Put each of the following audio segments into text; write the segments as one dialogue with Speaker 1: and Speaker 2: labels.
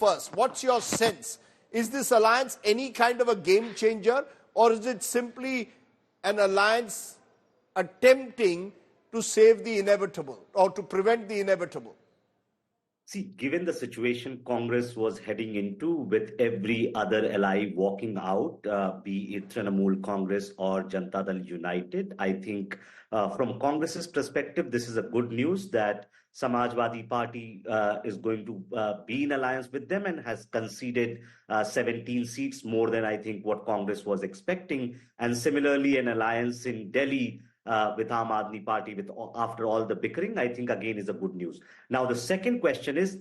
Speaker 1: first. What's your sense? Is this alliance any kind of a game changer, or is it simply an alliance attempting to save the inevitable or to prevent the inevitable?
Speaker 2: See, given the situation Congress was heading into with every other ally walking out, be it Trinamool Congress or Janata Dal United, I think from Congress's perspective, this is a good news that Samajwadi Party is going to be in alliance with them and has conceded 17 seats, more than I think what Congress was expecting. And similarly, an alliance in Delhi with Aam Aadmi Party, after all the bickering, I think again is a good news. Now, the second question is,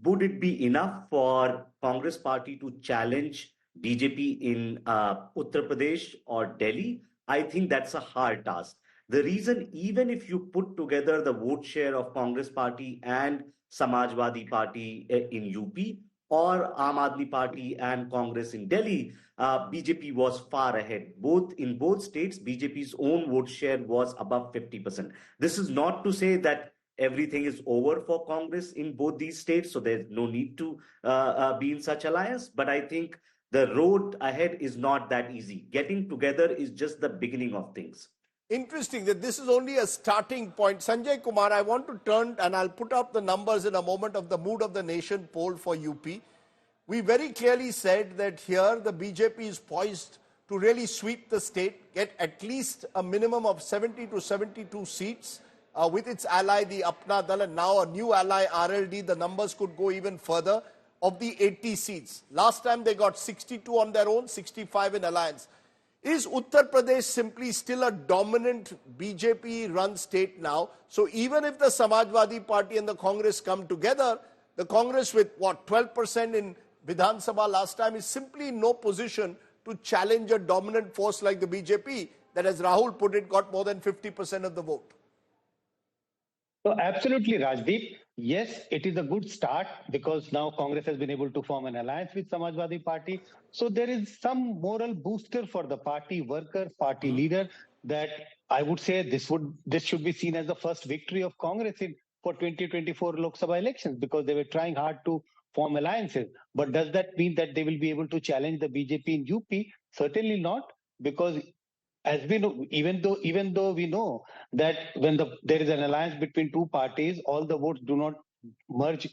Speaker 2: would it be enough for Congress Party to challenge BJP in Uttar Pradesh or Delhi? I think that's a hard task. The reason, even if you put together the vote share of Congress Party and Samajwadi Party in UP, or Aam Aadmi Party and Congress in Delhi, BJP was far ahead. In both states, BJP's own vote share was above 50%. This is not to say that everything is over for Congress in both these states, so there's no need to be in such alliance. But I think the road ahead is not that easy. Getting together is just the beginning of things.
Speaker 1: Interesting that this is only a starting point. Sanjay Kumar, I want to turn, and I'll put up the numbers in a moment, of the Mood of the Nation poll for UP. We very clearly said that here the BJP is poised to really sweep the state, get at least a minimum of 70 to 72 seats with its ally, the Apna Dal, and now a new ally, RLD. The numbers could go even further, of the 80 seats. Last time they got 62 on their own, 65 in alliance. Is Uttar Pradesh simply still a dominant BJP-run state now? So even if the Samajwadi Party and the Congress come together, the Congress with, 12% in Vidhan Sabha last time is simply in no position to challenge a dominant force like the BJP that, as Rahul put it, got more than 50% of the vote.
Speaker 3: So absolutely, Rajdeep. Yes, it is a good start because now Congress has been able to form an alliance with Samajwadi Party. So there is some moral booster for the party workers, party leader, that I would say this should be seen as the first victory of Congress for 2024 Lok Sabha elections, because they were trying hard to form alliances. But does that mean that they will be able to challenge the BJP in UP? Certainly not, because as we know, even though we know that when there is an alliance between two parties, all the votes do not merge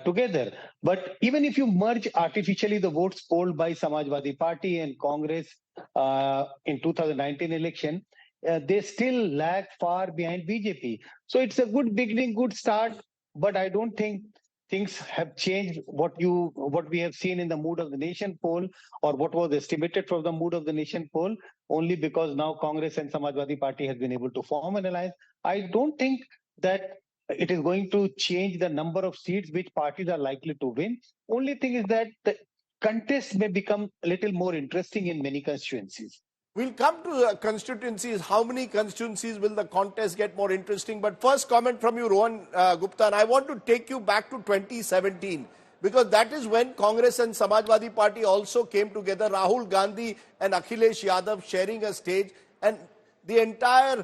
Speaker 3: together. But even if you merge artificially the votes polled by Samajwadi Party and Congress in 2019 election, they still lag far behind BJP. So it's a good beginning, good start, but I don't think things have changed what we have seen in the Mood of the Nation poll, or what was estimated from the Mood of the Nation poll, only because now Congress and Samajwadi Party has been able to form an alliance. I don't think that it is going to change the number of seats which parties are likely to win. Only thing is that the contest may become a little more interesting in many constituencies.
Speaker 1: We'll come to constituencies. How many constituencies will the contest get more interesting? But first comment from you, Rohan Gupta, and I want to take you back to 2017, because that is when Congress and Samajwadi Party also came together, Rahul Gandhi and Akhilesh Yadav sharing a stage, and the entire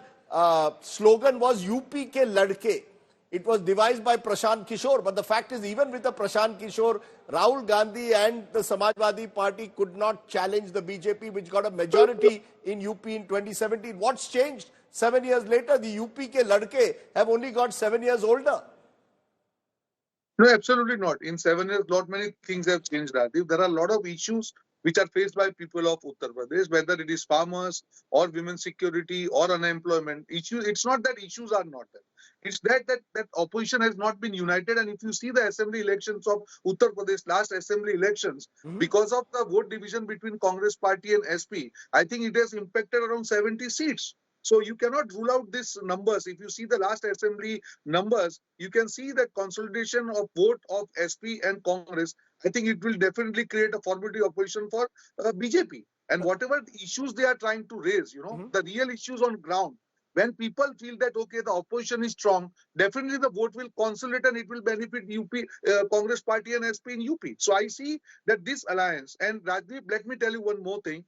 Speaker 1: slogan was UP ke ladke. It was devised by Prashant Kishore, but the fact is, even with the Prashant Kishore, Rahul Gandhi and the Samajwadi Party could not challenge the BJP, which got a majority in UP in 2017. What's changed? 7 years later, the UP ke ladke have only got 7 years older.
Speaker 4: No, absolutely not. In 7 years, lot many things have changed, Rajiv. There are a lot of issues which are faced by people of Uttar Pradesh, whether it is farmers or women's security or unemployment issues. It's not that issues are not there. It's that opposition has not been united. And if you see the assembly elections of Uttar Pradesh, last assembly elections, because of the vote division between Congress Party and SP, I think it has impacted around 70 seats. So you cannot rule out these numbers. If you see the last assembly numbers, you can see that consolidation of vote of SP and Congress. I think it will definitely create a formidable opposition for BJP. And whatever issues they are trying to raise, the real issues on ground, when people feel that, okay, the opposition is strong, definitely the vote will consolidate and it will benefit UP, Congress Party and SP in UP. So I see that this alliance, and Rajdeep, let me tell you one more thing.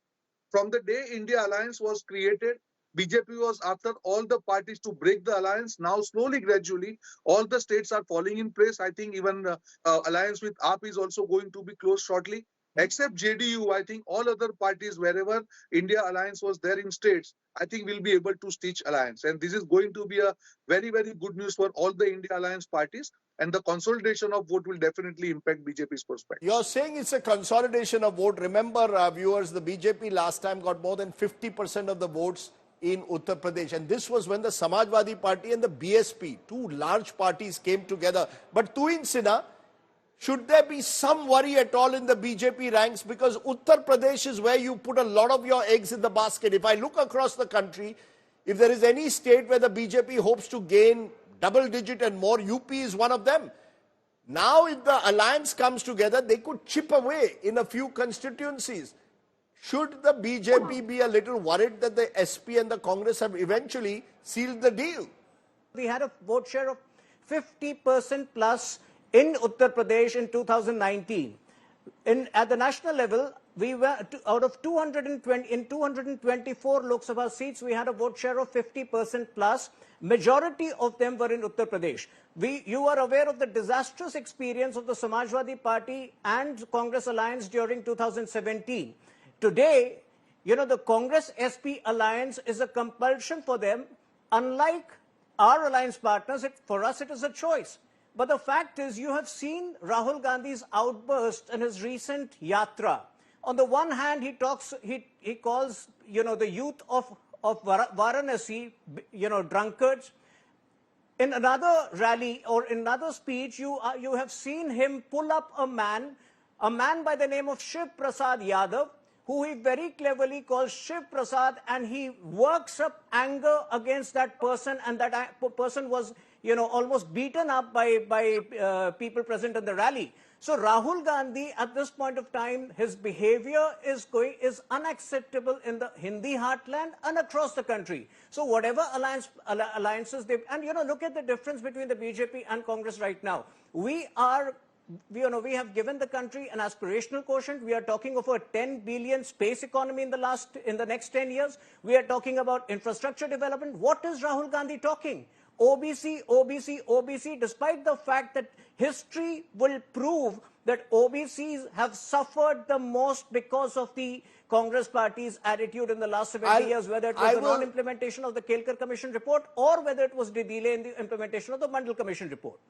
Speaker 4: From the day India Alliance was created, BJP was after all the parties to break the alliance. Now, slowly, gradually, all the states are falling in place. I think even alliance with AAP is also going to be closed shortly. Except JDU, I think all other parties, wherever India alliance was there in states, I think we'll be able to stitch alliance. And this is going to be a very, very good news for all the India alliance parties. And the consolidation of vote will definitely impact BJP's prospects.
Speaker 1: You're saying it's a consolidation of vote. Remember, viewers, the BJP last time got more than 50% of the votes in Uttar Pradesh. And this was when the Samajwadi Party and the BSP, two large parties, came together. But Tuin Sinha, should there be some worry at all in the BJP ranks? Because Uttar Pradesh is where you put a lot of your eggs in the basket. If I look across the country, if there is any state where the BJP hopes to gain double digit and more, UP is one of them. Now, if the alliance comes together, they could chip away in a few constituencies. Should the BJP be a little worried that the SP and the Congress have eventually sealed the deal?
Speaker 5: We had a vote share of 50% plus in Uttar Pradesh in 2019. At the national level, we were out of 224 Lok Sabha seats, we had a vote share of 50% plus. Majority of them were in Uttar Pradesh. You are aware of the disastrous experience of the Samajwadi Party and Congress alliance during 2017. Today, the Congress-SP alliance is a compulsion for them. Unlike our alliance partners, for us it is a choice. But the fact is, you have seen Rahul Gandhi's outburst in his recent yatra. On the one hand, he calls, the youth of Varanasi, drunkards. In another rally or in another speech, you have seen him pull up a man by the name of Shiv Prasad Yadav, who he very cleverly calls Shiv Prasad, and he works up anger against that person, and that person was, almost beaten up by people present in the rally. So Rahul Gandhi, at this point of time, his behavior is unacceptable in the Hindi heartland and across the country. So whatever alliances they've, and look at the difference between the BJP and Congress right now. We have given the country an aspirational quotient. We are talking of a 10 billion space economy in the next 10 years. We are talking about infrastructure development. What is Rahul Gandhi talking? OBC, OBC, OBC, despite the fact that history will prove that OBCs have suffered the most because of the Congress party's attitude in the last 70 years, whether it was the non-implementation of the Kelkar Commission report or whether it was the delay in the implementation of the Mandal Commission report.